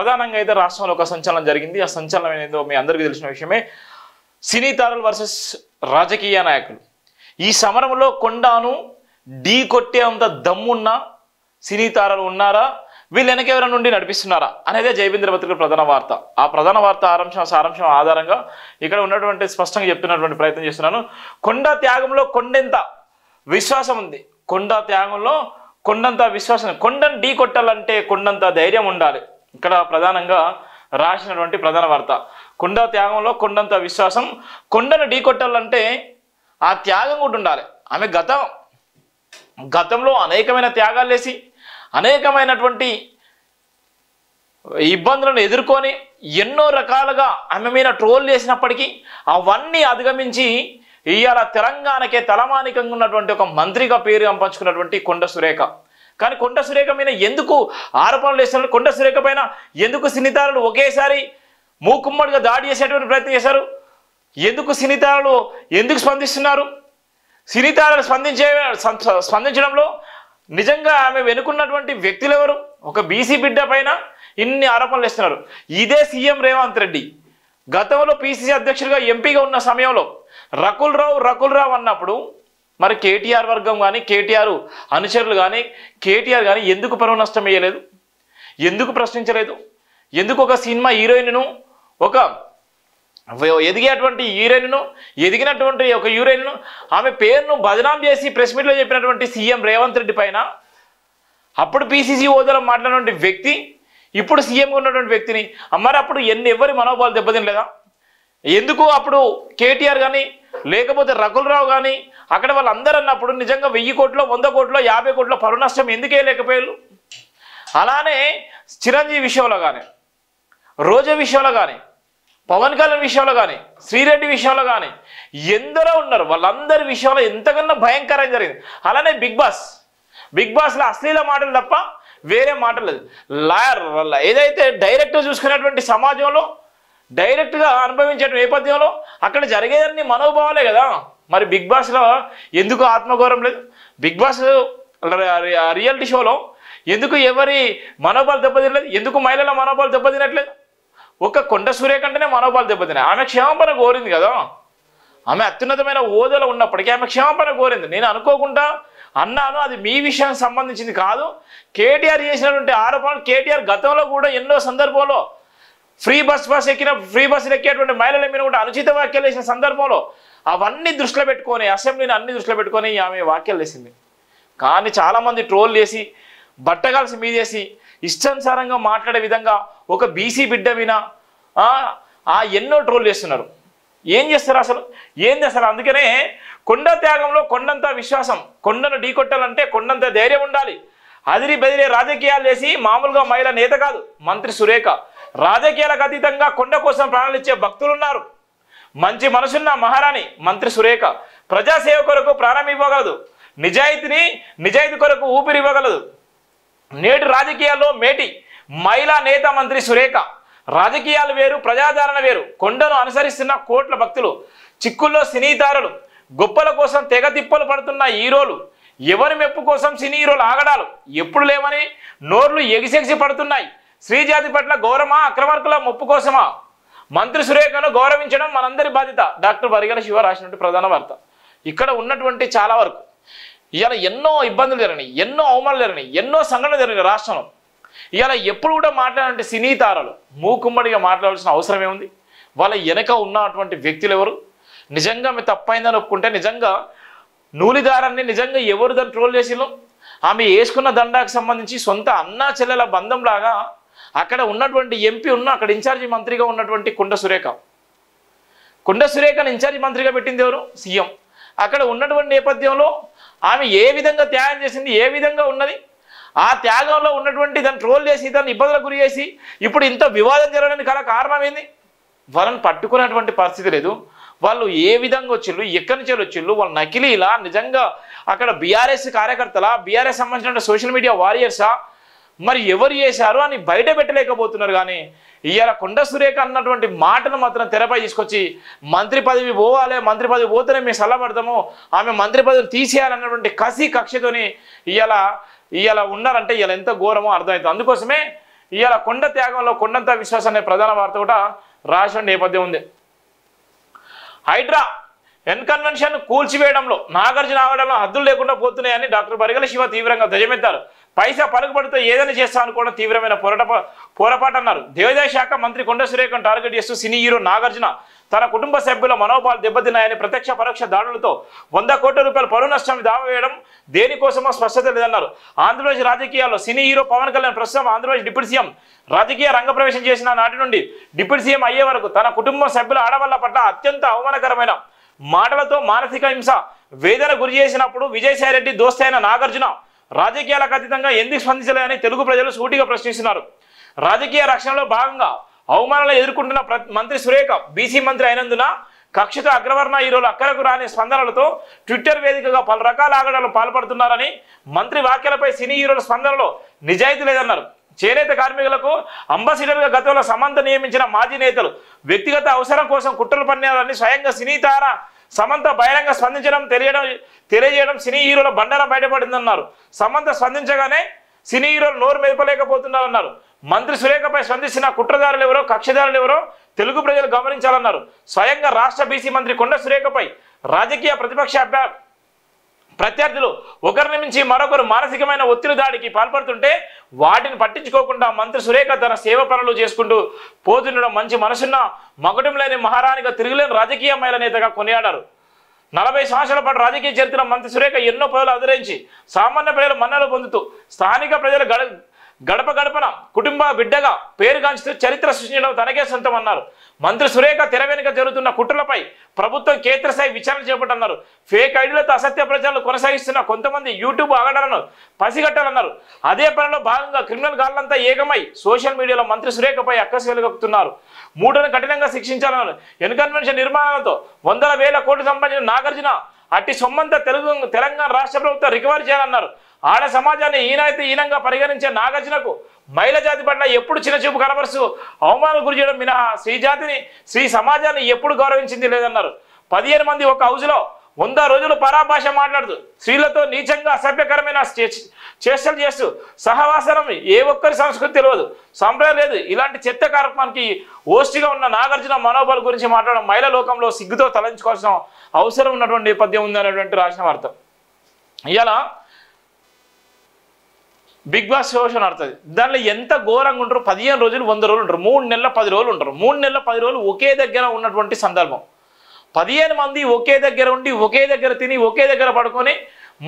ప్రధానంగా అయితే రాష్ట్రంలో ఒక సంచలనం జరిగింది. ఆ సంచలనం ఏదో మీ అందరికీ తెలిసిన విషయమే. సినీ తారలు వర్సెస్ రాజకీయ నాయకులు. ఈ సమరంలో కొండాను ఢీ కొట్టే అంత దమ్మున్న సినీ తారలు ఉన్నారా, వీళ్ళు వెనక ఎవరి నుండి నడిపిస్తున్నారా అనేదే జైబీంద్ర పత్రిక ప్రధాన వార్త. ఆ ప్రధాన వార్త సారాంశం ఆధారంగా ఇక్కడ ఉన్నటువంటి స్పష్టంగా చెప్తున్నటువంటి ప్రయత్నం చేస్తున్నాను. కొండ త్యాగంలో కొండెంత విశ్వాసం ఉంది, కొండ త్యాగంలో కొండంత విశ్వాసం, కొండను ఢీ కొట్టాలంటే కొండంత ధైర్యం ఉండాలి. ఇక్కడ ప్రధానంగా రాసినటువంటి ప్రధాన వార్త. కొండ త్యాగంలో కొండంత విశ్వాసం, కొండను ఢీ కొట్టాలంటే ఆ త్యాగం కూడా ఉండాలి. ఆమె గతంలో అనేకమైన త్యాగాలు వేసి అనేకమైనటువంటి ఇబ్బందులను ఎదుర్కొని ఎన్నో రకాలుగా ఆమె మీద ట్రోల్ చేసినప్పటికీ అవన్నీ అధిగమించి ఇవాళ తెలంగాణకే తలమానికంగా ఉన్నటువంటి ఒక మంత్రిగా పేరు సంపాదించుకున్నటువంటి కొండ సురేఖ. కానీ కొండ సురేఖ మీద ఎందుకు ఆరోపణలు వేస్తున్నారు, కొండ సురేఖ పైన ఎందుకు సినీతారులు ఒకేసారి మూకుమ్మడిగా దాడి చేసేటువంటి ప్రయత్నం చేశారు, ఎందుకు సినీతారులు ఎందుకు స్పందిస్తున్నారు, సినీతారులు స్పందించడంలో నిజంగా ఆమె వెనుకున్నటువంటి వ్యక్తులు ఎవరు, ఒక బీసీ బిడ్డ పైన ఇన్ని ఆరోపణలు వేస్తున్నారు. ఇదే సీఎం రేవంత్ రెడ్డి గతంలో పిసిసి అధ్యక్షుడిగా ఎంపీగా ఉన్న సమయంలో రకుల్ రావు అన్నప్పుడు మరి కేటీఆర్ వర్గం కానీ కేటీఆర్ అనుచరులు కానీ కేటీఆర్ కానీ ఎందుకు పరువు నష్టం వేయలేదు, ఎందుకు ప్రశ్నించలేదు, ఎందుకు ఒక సినిమా హీరోయిన్ను ఒక ఎదిగినటువంటి ఒక హీరోయిన్ను ఆమె పేరును బదనాం చేసి ప్రెస్ మీట్లో చెప్పినటువంటి సీఎం రేవంత్ రెడ్డి పైన అప్పుడు పిసిసి హోదాలో మాట్లాడినటువంటి వ్యక్తి ఇప్పుడు సీఎంగా ఉన్నటువంటి వ్యక్తిని మరి అప్పుడు ఎవరి మనోభావాలు దెబ్బతినలేదా? ఎందుకు అప్పుడు కేటీఆర్ కానీ లేకపోతే రకుల్ రావు కానీ అక్కడ వాళ్ళందరూ అన్నప్పుడు నిజంగా 1000 కోట్లు 100 కోట్లు 50 కోట్ల పరువు నష్టం ఎందుకే లేకపోయారు? అలానే చిరంజీవి విషయంలో కానీ రోజా విషయంలో కానీ పవన్ కళ్యాణ్ విషయంలో కానీ శ్రీరెడ్డి విషయంలో కానీ ఎందరో ఉన్నారు, వాళ్ళందరి విషయంలో ఎంతకన్నా భయంకరంగా జరిగింది. అలానే బిగ్ బాస్లో అశ్లీల మాటలు తప్ప వేరే మాటలు లేదు. ఏదైతే డైరెక్ట్గా చూసుకునేటువంటి సమాజంలో డైరెక్ట్గా అనుభవించే నేపథ్యంలో అక్కడ జరిగేదాన్ని మనోభావాలే కదా. మరి బిగ్ బాస్లో ఎందుకు ఆత్మగౌరవం లేదు? బిగ్ బాస్ రియాలిటీ షోలో ఎందుకు ఎవరి మనోభావాలు దెబ్బతినలేదు? ఎందుకు మహిళల మనోభావాలు దెబ్బతినట్లేదు? ఒక కొండ సురేఖ అంటేనే మనోభావాలు దెబ్బతినాయి. ఆమె క్షమాపణ కోరింది కదా, ఆమె అత్యున్నతమైన హోదాలో ఉన్నప్పటికీ ఆమె క్షమాపణ కోరింది. నేను అనుకోకుండా అన్నాను, అది మీ విషయానికి సంబంధించింది కాదు. కేటీఆర్ చేసినటువంటి ఆరోపణలు, కేటీఆర్ గతంలో కూడా ఎన్నో సందర్భంలో ఫ్రీ బస్సులు ఎక్కేటువంటి మహిళల మీద కూడా అనుచిత వ్యాఖ్యలు వేసిన సందర్భంలో అవన్నీ దృష్టిలో పెట్టుకొని అసెంబ్లీని అన్ని దృష్టిలో పెట్టుకొని ఆమె వ్యాఖ్యలు వేసింది. కానీ చాలామంది ట్రోల్ చేసి బట్టగాల్సి మీదేసి ఇష్టానుసారంగా మాట్లాడే విధంగా ఒక బీసీ బిడ్డ మీద ఎన్నో ట్రోల్ చేస్తున్నారు. ఏం చేస్తారు అసలు, ఏంది అసలు? అందుకనే కొండ త్యాగంలో కొండంత విశ్వాసం, కొండను ఢీకొట్టాలంటే కొండంత ధైర్యం ఉండాలి. అదిరి బెదిరే రాజకీయాలు చేసి మామూలుగా మహిళా నేత కాదు మంత్రి సురేఖ. రాజకీయాలకు అతీతంగా కొండ కోసం ప్రాణాలు ఇచ్చే భక్తులున్నారు. మంచి మనసున్న మహారాణి మంత్రి సురేఖ. ప్రజాసేవ కొరకు ప్రాణం ఇవ్వగలదు, నిజాయితీ కొరకు ఊపిరి ఇవ్వగలదు. నేటి రాజకీయాల్లో మేటి మహిళా నేత మంత్రి సురేఖ. రాజకీయాలు వేరు, ప్రజాదరణ వేరు. కొండను అనుసరిస్తున్న కోట్ల భక్తులు, చిక్కుల్లో సినీతారులు, గొప్పల కోసం తెగ తిప్పలు పడుతున్న హీరోలు, ఎవరి మెప్పు కోసం సినీ హీరోలు ఆగడాలు ఎప్పుడు లేవని నోర్లు ఎగిసెగిసి పడుతున్నాయి. శ్రీజాతి పట్ల గౌరవమా, అక్రమార్కుల ముప్పు కోసమా? మంత్రి సురేఖను గౌరవించడం మనందరి బాధ్యత. డాక్టర్ బరిగల శివ రాసినటువంటి ప్రధాన వార్త. ఇక్కడ ఉన్నటువంటి చాలా వరకు ఇవాళ ఎన్నో ఇబ్బందులు జరిగినాయి, ఎన్నో అవమానాలు జరిగినాయి, ఎన్నో సంఘటనలు జరిగినాయి రాష్ట్రంలో. ఇవాళ ఎప్పుడు కూడా మాట్లాడాలంటే సినీ తారలు మూకుమ్మడిగా మాట్లాడాల్సిన అవసరం ఏముంది? వాళ్ళ వెనక ఉన్నటువంటి వ్యక్తులు ఎవరు? నిజంగా ఆమె తప్పైందని ఒప్పుకుంటే నిజంగా నూలిదారాన్ని నిజంగా ఎవరు దాన్ని ట్రోల్ చేసిలో? ఆమె వేసుకున్న దండాకు సంబంధించి సొంత అన్నా చెల్లెల బంధంలాగా అక్కడ ఉన్నటువంటి ఎంపీ అక్కడ ఇన్ఛార్జి మంత్రిగా ఉన్నటువంటి కొండ సురేఖను ఇన్ఛార్జి మంత్రిగా పెట్టింది ఎవరు? సీఎం. అక్కడ ఉన్నటువంటి నేపథ్యంలో ఆమె ఏ విధంగా త్యాగం చేసింది, ఏ విధంగా ఉన్నది, ఆ త్యాగంలో ఉన్నటువంటి దాన్ని ట్రోల్ చేసి దాన్ని ఇబ్బందులకు గురి చేసి ఇప్పుడు ఇంత వివాదం జరగడానికి కారణం ఏంది? వాళ్ళని పట్టుకునేటువంటి పరిస్థితి లేదు. వాళ్ళు ఏ విధంగా వచ్చిళ్ళు, ఎక్కడి నుంచి వచ్చిళ్ళు, వాళ్ళు నకిలీలా నిజంగా అక్కడ బీఆర్ఎస్ కార్యకర్తలా, బీఆర్ఎస్ సంబంధించిన సోషల్ మీడియా వారియర్సా, మరి ఎవరు చేశారు అని బయట పెట్టలేకపోతున్నారు. కానీ ఇవాళ కొండ సురేఖ అన్నటువంటి మాటను మాత్రం తెరపై తీసుకొచ్చి మంత్రి పదవి పోవాలి, మంత్రి పదవి పోతేనే మేము సల్లబడతాము, ఆమె మంత్రి పదవిని తీసేయాలన్నటువంటి కసి కక్షతోని ఇవాళ ఉన్నారంటే ఇవాళ ఎంత ఘోరమో అర్థమవుతుంది. అందుకోసమే ఇవాళ కొండ త్యాగంలో కొండంత విశ్వాసం అనే ప్రధాన వార్త కూడా రాసిన నేపథ్యం ఉంది. హైడ్రా ఎన్కన్వెన్షన్ కూల్చివేయడంలో నాగార్జున ఆగడంలో హద్దులు లేకుండా పోతున్నాయని డాక్టర్ బరిగల శివ తీవ్రంగా ధ్వజమెత్తారు. పైసా పలుకుబడితో ఏదైనా చేస్తా అనుకోవడం తీవ్రమైన పోరాపాటు అన్నారు. దేవాదాయ శాఖ మంత్రి కొండ సురేఖను టార్గెట్ చేస్తూ సినీ హీరో నాగార్జున తన కుటుంబ సభ్యుల మనోభావాలు దెబ్బతిన్నాయని ప్రత్యక్ష పరోక్ష దాడులతో 100 కోట్ల రూపాయల పరువు నష్టం దావా వేయడం దేనికోసమో స్పష్టత లేదన్నారు. ఆంధ్రప్రదేశ్ రాజకీయాల్లో సినీ హీరో పవన్ కళ్యాణ్ ప్రస్తుతం ఆంధ్రప్రదేశ్ డిప్యూటీ సీఎం రాజకీయ రంగప్రవేశం చేసిన నాటి నుండి డిప్యూటీ సీఎం అయ్యే వరకు తన కుటుంబ సభ్యుల ఆడవాళ్ల పట్ల అత్యంత అవమానకరమైన మాటలతో మానసిక హింస వేదన గురి చేసినప్పుడు విజయసాయి రెడ్డి దోస్త్ అయిన నాగార్జున రాజకీయాలకు అతీతంగా ఎందుకు స్పందించలేదని తెలుగు ప్రజలు సూటిగా ప్రశ్నిస్తున్నారు. రాజకీయ రక్షణలో భాగంగా అవమానాలు ఎదుర్కొంటున్న మంత్రి సురేఖ బీసీ మంత్రి అయినందున కక్షిత అగ్రవర్ణ హీరోలు అక్కరకు రాని స్పందనలతో ట్విట్టర్ వేదికగా పలు రకాల ఆగడాలు పాల్పడుతున్నారని, మంత్రి వ్యాఖ్యలపై సినీ హీరోల స్పందనలో నిజాయితీ లేదన్నారు. చేనేత కార్మికులకు అంబాసిడర్గా గతంలో సమంత నియమించిన మాజీ నేతలు వ్యక్తిగత అవసరం కోసం కుట్రలు పన్నారని స్వయంగా సినీ తార సమంత బహిరంగ స్పందించడం తెలియజేయడం సినీ హీరోల బండారం బయటపడిందన్నారు. సమంత స్పందించగానే సినీ హీరోలు నోరు మెదపలేకపోతున్నారన్నారు. మంత్రి సురేఖపై స్పందించిన కుట్రదారులు ఎవరో కక్షదారులు ఎవరో తెలుగు ప్రజలు గమనించాలన్నారు. స్వయంగా రాష్ట్ర బీసీ మంత్రి కొండ సురేఖపై రాజకీయ ప్రతిపక్ష ప్రత్యర్థులు ఒకరిని మించి మరొకరు మానసికమైన ఒత్తిడి దాడికి పాల్పడుతుంటే వాటిని పట్టించుకోకుండా మంత్రి సురేఖ తన సేవ పనులు చేసుకుంటూ పోతుండడం మంచి మనసున్న మగటం లేని మహారాణిగా తిరుగులేని రాజకీయ మహిళా నేతగా కొనియాడారు. 40 సంవత్సరాల పాటు రాజకీయ చరిత్ర మంత్రి సురేఖ ఎన్నో పదవులు అధిరించి సామాన్య ప్రజల మన్నలు పొందుతూ స్థానిక ప్రజల గడప గడపన కుటుంబ బిడ్డగా పేరుగాంచుతూ చరిత్ర సృష్టించడం తనకే సొంతమన్నారు. మంత్రి సురేఖ తెర వెనుక జరుగుతున్న కుట్రలపై ప్రభుత్వం క్షేత్రస్థాయి విచారణ చేపట్టన్నారు. ఫేక్ ఐడీలతో అసత్య ప్రచారాలు కొనసాగిస్తున్న కొంతమంది యూట్యూబ్ ఆగడాలను పసిగట్టాలన్నారు. అదే పనిలో భాగంగా క్రిమినల్ గాళ్లంతా ఏకమై సోషల్ మీడియాలో మంత్రి సురేఖపై అక్కసు వెలుగొక్కుతున్నారు. మూఢను కఠినంగా శిక్షించాలన్నారు. ఎన్కన్వెన్షన్ నిర్మాణాలతో 100,000 కోట్లు సంపాదించిన నాగార్జున అట్టి సొమ్మంతా తెలంగాణ రాష్ట్ర ప్రభుత్వం రికవరీ చేయాలన్నారు. ఆడ సమాజాన్ని హీనంగా పరిగణించే నాగార్జునకు మహిళా జాతి పట్ల ఎప్పుడు చిన్నచూపు కనబరుస్తూ అవమానాలు గురి చేయడం మినహా స్త్రీ సమాజాన్ని ఎప్పుడు గౌరవించింది లేదన్నారు. 15 మంది ఒక హౌస్లో 100 రోజులు పరాభాష మాట్లాడుతూ స్త్రీలతో నీచంగా అసభ్యకరమైన చేష్టలు చేస్తూ సహవాసనం ఏ ఒక్కరి సంస్కృతి తెలియదు, సంప్రదాయం లేదు. ఇలాంటి చెత్త కార్యక్రమానికి హోస్ట్గా ఉన్న నాగార్జున మనోబల గురించి మాట్లాడడం మహిళా లోకంలో సిగ్గుతో తలంచుకోవాల్సిన అవసరం ఉన్నటువంటి నేపథ్యం ఉంది అనేటువంటి రాసిన వార్త. ఇవాళ బిగ్ బాస్ షో నడుతుంది. దానిలో ఎంత ఘోరంగా ఉంటారు. 15 రోజులు 100 రోజులు ఉంటారు, 3 నెలల 10 రోజులు ఉంటారు. 3 నెలల 10 రోజులు ఒకే దగ్గర ఉన్నటువంటి సందర్భం. 15 మంది ఒకే దగ్గర ఉండి ఒకే దగ్గర తిని ఒకే దగ్గర పడుకొని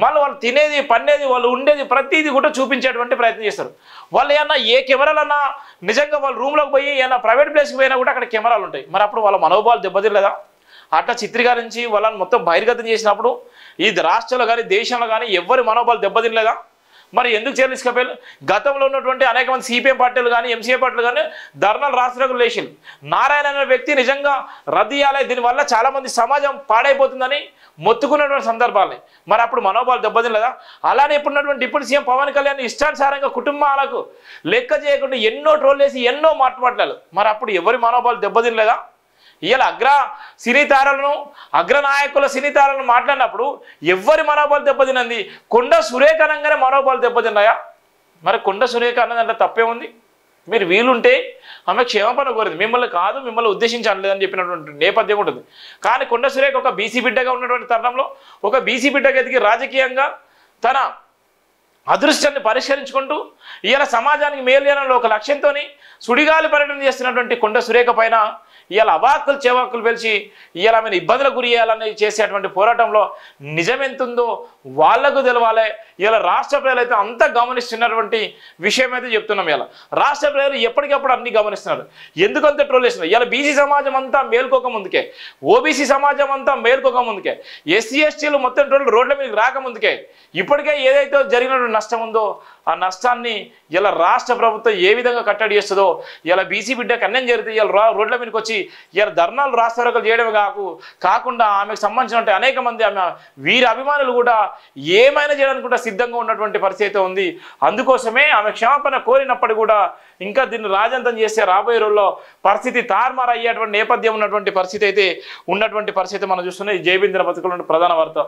మళ్ళీ వాళ్ళు తినేది పన్నేది వాళ్ళు ఉండేది ప్రతిదీ కూడా చూపించేటువంటి ప్రయత్నం చేస్తారు. వాళ్ళు ఏమన్నా ఏ కెమెరాలన్నా నిజంగా వాళ్ళ రూమ్లోకి పోయి ఏమన్నా ప్రైవేట్ ప్లేస్కి పోయినా కూడా అక్కడ కెమెరాలు ఉంటాయి. మరి అప్పుడు వాళ్ళ మనోభావాలు దెబ్బతిలేదా? అట్లా చిత్రీకరించి వాళ్ళని మొత్తం బహిర్గతం చేసినప్పుడు ఈ రాష్ట్రంలో కానీ దేశంలో కానీ ఎవరి మనోభావాలు దెబ్బతినలేదా? మరి ఎందుకు చేర్చుకపోయారు? గతంలో ఉన్నటువంటి అనేక మంది సిపిఎం పార్టీలు కానీ ఎంసీఏ పార్టీలు కానీ ధర్నాలు రాష్ట్రాలకు లేచి నారాయణ అనే వ్యక్తి నిజంగా రద్దు చేయాలి, దీనివల్ల చాలామంది సమాజం పాడైపోతుందని మొత్తుకున్నటువంటి సందర్భాలని మరి అప్పుడు మనోభావాలు దెబ్బతినలేదా? అలానే ఇప్పుడున్నటువంటి డిప్యూటీ సీఎం పవన్ కళ్యాణ్ ఇష్టానుసారంగా కుటుంబాలకు లెక్క చేయకుండా ఎన్నో ట్రోల్ చేసి ఎన్నో మాట్లాడారు. మరి అప్పుడు ఎవరి మనోభావాలు దెబ్బతినలేదా? ఇవాళ అగ్రనాయకుల సినీ తారలను మాట్లాడినప్పుడు ఎవరి మనోభావాలు దెబ్బతినంది? కొండ సురేఖ అనగానే మనోభావాలు దెబ్బతిన్నాయా? మరి కొండ సురేఖ అన్నదంటే తప్పే ఉంది. మీరు వీలుంటే ఆమె క్షమాపణ కోరింది, మిమ్మల్ని కాదు మిమ్మల్ని ఉద్దేశించి అనలేదని చెప్పినటువంటి నేపథ్యం ఉంటుంది. కానీ కొండ సురేఖ ఒక బీసీ బిడ్డగా ఉన్నటువంటి తరుణంలో ఒక బీసీ బిడ్డగా ఎదిగి రాజకీయంగా తన అదృష్టాన్ని పరిష్కరించుకుంటూ ఇవాళ సమాజానికి మేలు చేయడంలో ఒక లక్ష్యంతో సుడిగాలి పర్యటన చేస్తున్నటువంటి కొండ సురేఖ పైన ఇవాళ అవాక్కులు చెవాక్కులు పిలిచి ఇవాళ ఆమెను ఇబ్బందులకు గురి చేయాలని చేసేటువంటి పోరాటంలో నిజమెంతుందో వాళ్లకు తెలవాలి. ఇలా రాష్ట్ర ప్రజలు అయితే అంతా గమనిస్తున్నటువంటి విషయం అయితే చెప్తున్నాం. ఇలా రాష్ట్ర ప్రజలు ఎప్పటికప్పుడు అన్ని గమనిస్తున్నారు. ఎందుకంత ట్రోల్ చేస్తున్నారు? ఇలా బీసీ సమాజం అంతా మేల్కోక ముందుకే, ఓబీసీ సమాజం అంతా మేల్కోక ముందుకే, ఎస్సీ ఎస్టీలు మొత్తం ట్రోల్ రోడ్ల మీదకి రాకముందుకే ఇప్పటికే ఏదైతే జరిగినటువంటి నష్టం ఉందో ఆ నష్టాన్ని ఇలా రాష్ట్ర ప్రభుత్వం ఏ విధంగా కట్టడి చేస్తుందో ఇలా బీసీ బిడ్డకు అన్నం జరిగితే ఇలా రోడ్ల మీదకి వచ్చి ఇలా ధర్నాలు రాస్తారోకలు చేయడమే కాకుండా ఆమెకు సంబంధించిన అనేక మంది ఆమె వీరి అభిమానులు కూడా ఏమైనా చేయడానికి కూడా సిద్ధంగా ఉన్నటువంటి పరిస్థితి ఉంది. అందుకోసమే ఆమె క్షమాపణ కోరినప్పటికీ కూడా ఇంకా దీన్ని రాజంతం చేస్తే రాబోయే రోజుల్లో పరిస్థితి తారుమారు అయ్యేటువంటి నేపథ్యం ఉన్నటువంటి పరిస్థితి అయితే ఉన్నటువంటి పరిస్థితి మనం చూస్తున్నాం. ఈ జైబింద్ర బతుకుల ప్రధాన వార్త.